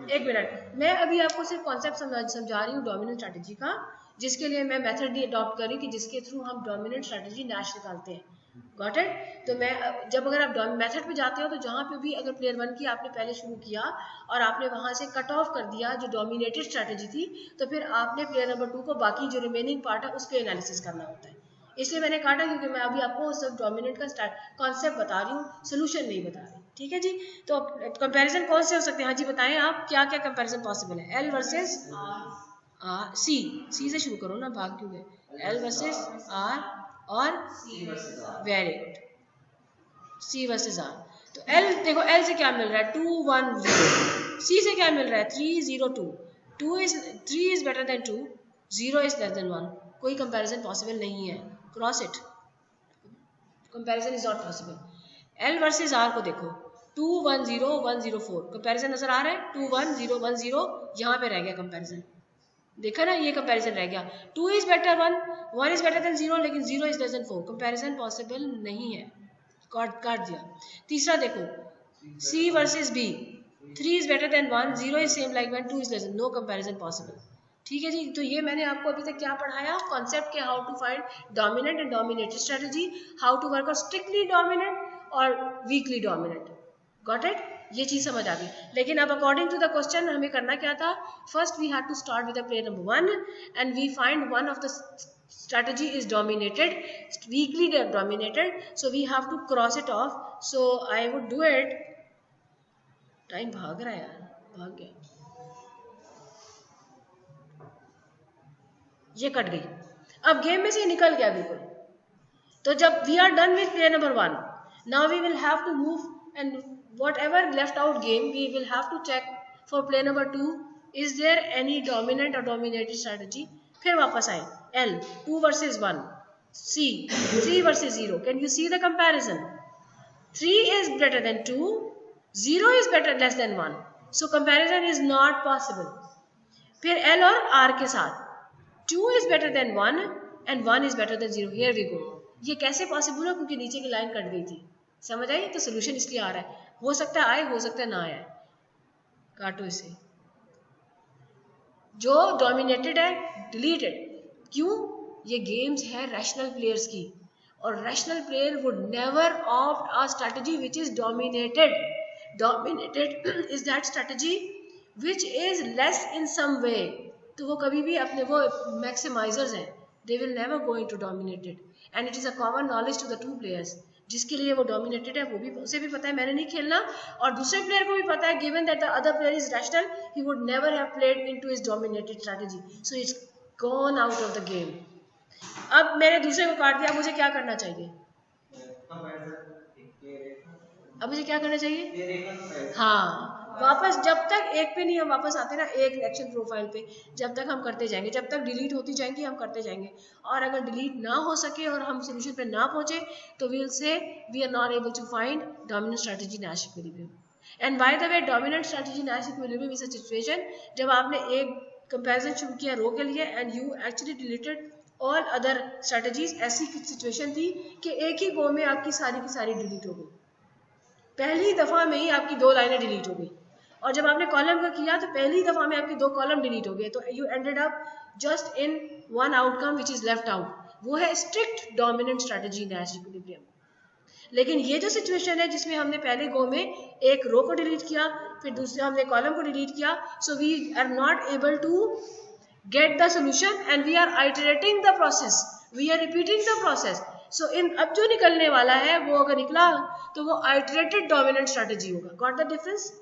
S1: एक मिनट, मैं अभी आपको सिर्फ कॉन्सेप्ट समझा रही हूँ डोमिनेंट स्ट्रैटेजी का, जिसके लिए मैं मेथड अडॉप्ट करी कि जिसके थ्रू हम डोमिनेंट स्ट्रैटेजी नैश निकालते हैं। Got it. तो मैं जब अगर आप मेथड पे जाते हो तो जहाँ पे भी अगर प्लेयर 1 की आपने पहले शुरू किया और आपने वहाँ से कट ऑफ कर दिया जो डोमिनेटेड स्ट्रैटेजी थी, तो फिर आपने प्लेयर नंबर 2 को बाकी जो रिमेनिंग पार्ट है उस पर एनालिसिस करना होता है। इसलिए मैंने काटा क्योंकि मैं अभी आपको सब डोमिनेट का कॉन्सेप्ट बता रही हूँ, सोल्यूशन नहीं बता रही, ठीक है जी। तो कंपैरिजन कौन से हो सकते हैं, हाँ जी बताएं आप, क्या क्या कंपैरिजन पॉसिबल है। L वर्सेस C से शुरू करो ना, भाग क्यों गए, L वर्सेस R और very good, C versus R। तो L देखो, L से क्या मिल रहा है 2 1 0, C से क्या मिल रहा है 3 0 2, 3 is better than 2, 0 is less than 1, कोई कंपैरिजन पॉसिबल नहीं है, cross it, comparison is not possible. L versus R को देखो, 2 1 0 1 0 4, कंपैरिजन नजर आ रहा है, 2 1 0 1 0, यहाँ पे रह गया कंपैरिजन, देखा ना, ये कंपैरिजन रह गया। 2 is better 1, 1 is better than 0, लेकिन 0 is less than 4, comparison possible नहीं है, काट दिया। तीसरा देखो C versus B, 3 is better than 1, 0 is same like 1, 2 is less than, no comparison possible. ठीक है जी, तो ये मैंने आपको अभी तक क्या पढ़ाया, कॉन्सेप्ट के how to find dominant and dominated strategy, how to work on strictly dominant और वीकली डोमिनेंट. Got it? ये चीज समझ आ गई. लेकिन अब अकॉर्डिंग टू द क्वेश्चन हमें करना क्या था, first we had to start with the player number 1 and we find one of the strategy is dominated, weakly dominated, so we have to cross it off. So I would do it. Time भाग रहा है यार, भाग गया, ये कट गई. अब गेम में से निकल गया बिल्कुल. तो जब we are done with player number 1, now we will have to move and whatever left out game we will have to check for player number 2, is there any dominant or dominated strategy. फिर वापस आए, L 2 versus 1, C 3 versus 0. Can you see the comparison? 3 is better than 2, 0 is better less than 1. So comparison is not possible. फिर L और R के साथ 2 is better than 1 and 1 is better than 0. Here we go. ये कैसे पॉसिबल है, क्योंकि नीचे की लाइन कट गई थी. समझ आई? तो सोल्यूशन इसलिए आ रहा है. हो सकता है आए, हो सकता है ना आए. काटो इसे. जो डोमिनेटेड है डिलीटेड. क्यों? ये गेम्स है रैशनल प्लेयर्स की, और rational player would never opt a strategy which is dominated. Dominated is that strategy which is less in some way. तो वो कभी भी अपने, वो मैक्सिमाइजर्स हैं, they will never go into dominated. And it is a common knowledge to the two players. जिसके लिए वो डोमिनेटेड है वो भी, उसे भी पता है मैंने नहीं खेलना, और दूसरे प्लेयर को भी पता है, given that the other player is rational, he would never have played into his dominated strategy. So it's gone out of the game. अब मैंने दूसरे को काट दिया, मुझे क्या करना चाहिए? अब मुझे क्या करना चाहिए? हाँ, वापस जब तक एक पे नहीं हम वापस आते ना, एक एक्शन प्रोफाइल पे, जब तक हम करते जाएंगे, जब तक डिलीट होती जाएंगी हम करते जाएंगे. और अगर डिलीट ना हो सके और हम सोल्यूशन पे ना पहुंचे, तो we will say we are not able to find dominant strategy Nash equilibrium. And by the way, dominant strategy Nash equilibrium is a situation जब आपने एक कंपैरिजन शुरू किया रो के लिए and you actually deleted all other strategies. ऐसी सिचुएशन थी कि एक ही गो में आपकी सारी की सारी डिलीट हो गई. पहली दफा में ही आपकी 2 लाइनें डिलीट हो गई, और जब आपने कॉलम का किया तो पहली दफा में आपके 2 कॉलम डिलीट हो गए. तो you ended up just in one outcome which is left out. वो है strict dominant strategy Nash equilibrium. लेकिन ये जो सिचुएशन है जिसमें हमने पहले गो में एक रो को डिलीट किया, फिर दूसरे हमने कॉलम को डिलीट किया, so we are not able to get the solution and we are iterating the process, we are repeating the process. So in अब जो निकलने वाला है वो अगर निकला तो वो आइटरेटेड डोमिनेंट स्ट्रेटजी होगा. Got the difference?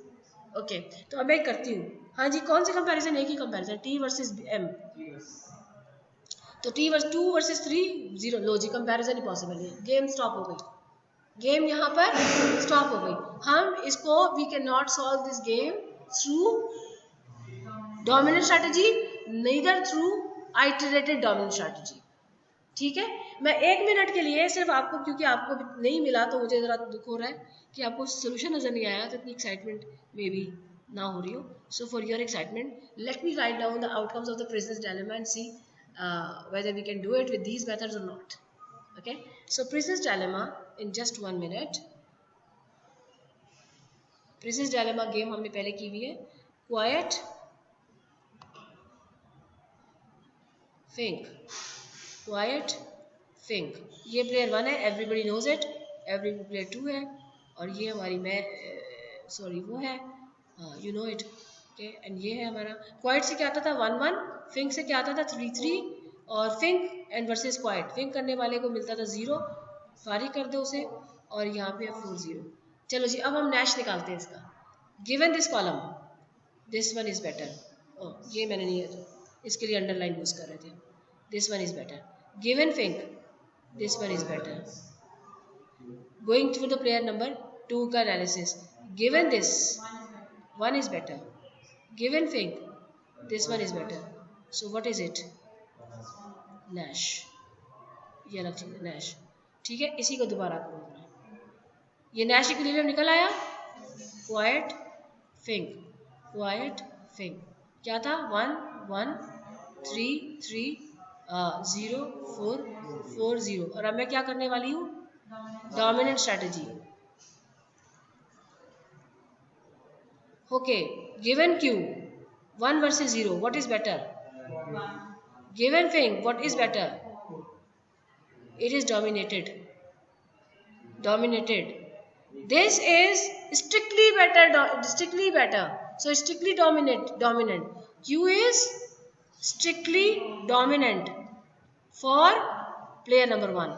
S1: ओके, तो अब मैं करती हूँ. हाँ जी, कौन सी कंपैरिजन? एक ही कंपैरिजन, T वर्सेस M. तो T वर्सेस 2 वर्सेस 3 0. लो जी, कंपैरिजन ही पॉसिबल है. गेम स्टॉप हो गई, गेम यहाँ पर स्टॉप हो गई. हम इसको, we can not solve this game through dominant strategy, neither through iterated dominant strategy. ठीक है, मैं 1 मिनट के लिए सिर्फ आपको, क्योंकि आपको नहीं मिला तो मुझे ज़रा दुख हो रहा है कि आपको सोल्यूशन नजर नहीं आया, तो इतनी एक्साइटमेंट मे बी ना हो रही हो. So for your excitement, let me write down the outcomes of the prisoners dilemma and see whether we can do it with these methods or not. Okay, so prisoner's dilemma in just 1 minute. prisoner's dilemma game हमने पहले की हुई है. Quiet, think, quiet, think. ये प्लेयर 1 है, everybody knows it. every player 2 है, और ये हमारी मैं सॉरी वो है, you know it. Okay, and ये है हमारा क्वाइट से क्या आता था 1-1, फिंक से क्या आता था 3-3, और Fink and versus quite, Fink करने वाले को मिलता था 0, फारिग कर दो उसे, और यहाँ पे 4-0. चलो जी, अब हम नैश निकालते हैं इसका. Given this column, this one is better. ये मैंने नहीं है तो इसके लिए अंडरलाइन यूज कर रहे थे. This one is better. Given Fink, this one is better. Going through the player number 2 का analysis. Given this, one is better. Given fink, this one is better. So what is it? Nash. ये अलग चीज है, Nash. ठीक है, इसी को दोबारा करो. ये Nash इक्विलिब्रियम निकल आया. Quiet, fink, quiet, fink. क्या था? 1-1, 3-3, 0-4, 4-0. और अब मैं क्या करने वाली हूँ? Dominant strategy. Okay, given Q, 1 versus 0, what is better? Given thing, what is better? It is dominated. This is strictly better. So strictly dominant. Q is strictly dominant for player number 1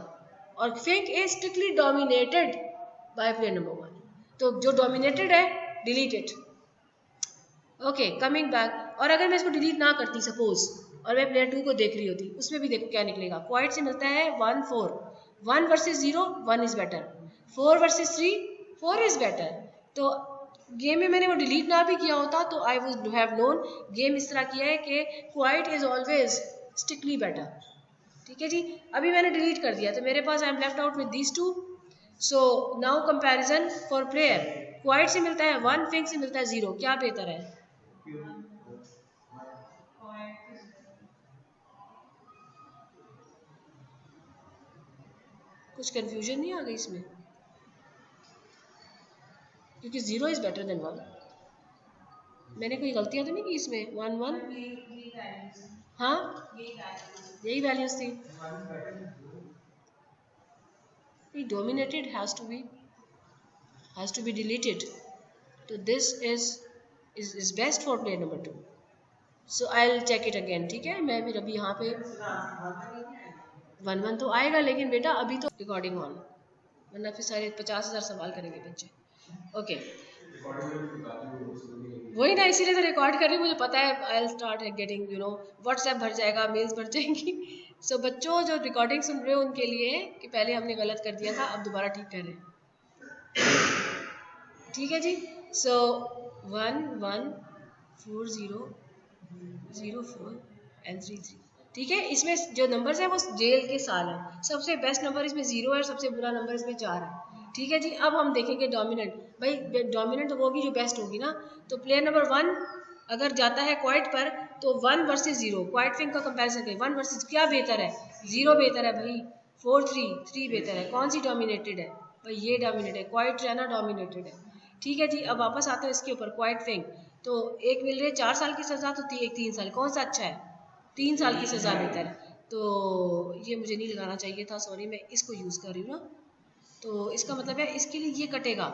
S1: और Fink is strictly dominated by player number 1. तो जो dominated है delete it. Okay, coming back. और अगर मैं इसको डिलीट ना करती सपोज और मैं प्लेयर 2 को देख रही होती, उसमें भी देखो क्या निकलेगा. क्वाइट से मिलता है 1 4. 1 versus 0, 1 is better. 4 versus 3, 4 is better. तो गेम में मैंने वो डिलीट ना भी किया होता तो I would have known. Game इस तरह किया है कि quite is always strictly better. ठीक है जी. अभी मैंने डिलीट कर दिया तो मेरे पास I am left out with these two. So now comparison for player. Quite से मिलता है 1, फिंक से मिलता है 0. क्या बेहतर है? कुछ कंफ्यूजन नहीं आ गई इसमें? क्योंकि 0 इज बेटर देन 1. मैंने कोई गलतियां तो नहीं की इसमें? 1 1. हाँ, यही वैल्यूज थी. Dominated has to be deleted. तो this is best for player number 2. So I'll check it again. ठीक है, मैं फिर अभी यहाँ पे 1 1 तो आएगा, लेकिन बेटा अभी तो रिकॉर्डिंग ऑन, वरना फिर सारे 50,000 सवाल करेंगे बच्चे. ओके, वही ना, इसीलिए तो रिकॉर्ड कर रही हूँ. मुझे पता है I'll start getting व्हाट्सएप भर जाएगा, मेल्स भर जाएंगी. सो बच्चों जो रिकॉर्डिंग सुन रहे हो उनके लिए कि पहले हमने गलत कर दिया था, अब दोबारा ठीक कर रहे हैं. ठीक है जी. सो 1 1 4 0 0 4 and 3 3. ठीक है, इसमें जो नंबर्स है वो जेल के साल है. सबसे बेस्ट नंबर इसमें 0 है, सबसे बुरा नंबर इसमें 4 है. ठीक है जी. अब हम देखेंगे डोमिनेंट. भाई डोमिनेंट तो होगी जो बेस्ट होगी ना. तो प्लेयर नंबर 1 अगर जाता है क्वाइट पर तो 1 वर्सेस 0, क्वाइट फिंक का कंपैरिजन करें. 1 वर्सेस क्या बेहतर है? 0 बेहतर है भाई. 4 3 3 बेहतर है. कौन सी डोमिनेटेड है भाई? ये डोमिनेटेड है. क्वाइट जो है ना डोमिनेटेड है. ठीक है जी. अब वापस आते हैं इसके ऊपर. क्वाइट फिंक तो एक मिल रही है 4 साल की सजा, तो एक 3 साल. कौन सा अच्छा है? 3 साल की सजा बेहतर है. तो ये मुझे नहीं लगाना चाहिए था, सॉरी. मैं इसको यूज़ कर रही हूँ ना, तो इसका मतलब है इसके लिए ये कटेगा.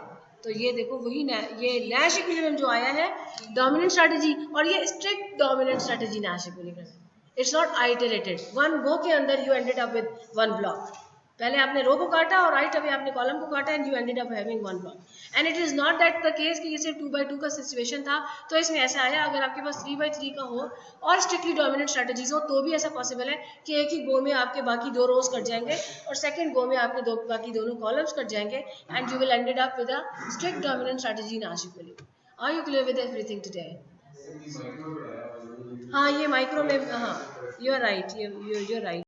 S1: तो ये देखो वही ये नैश इक्विलिब्रियम जो आया है डोमिनेंट स्ट्रैटेजी, और ये strict dominant strategy Nash equilibrium. It's not iterated. 1 go के अंदर you ended up with 1 block. पहले आपने रो को काटा और राइट अवे आपने कॉलम को काटा and you ended up having 1 block. And it is not that the case कि जैसे 2x2 का सिचुएशन था तो इसमें ऐसा आया. अगर आपके पास 3x3 का हो और स्ट्रिक्टली डोमिनेंट स्ट्रैटेजीज हो तो भी ऐसा पॉसिबल है कि एक ही गो में आपके बाकी 2 रोज कट जाएंगे और सेकंड गो में आपके बाकी दोनों कॉलम्स कट जाएंगे and you will ended up with a strict dominant strategy in Nash equilibrium. Are you clear with everything today? हाँ, ये माइक्रो में, हाँ, you are right, you are right.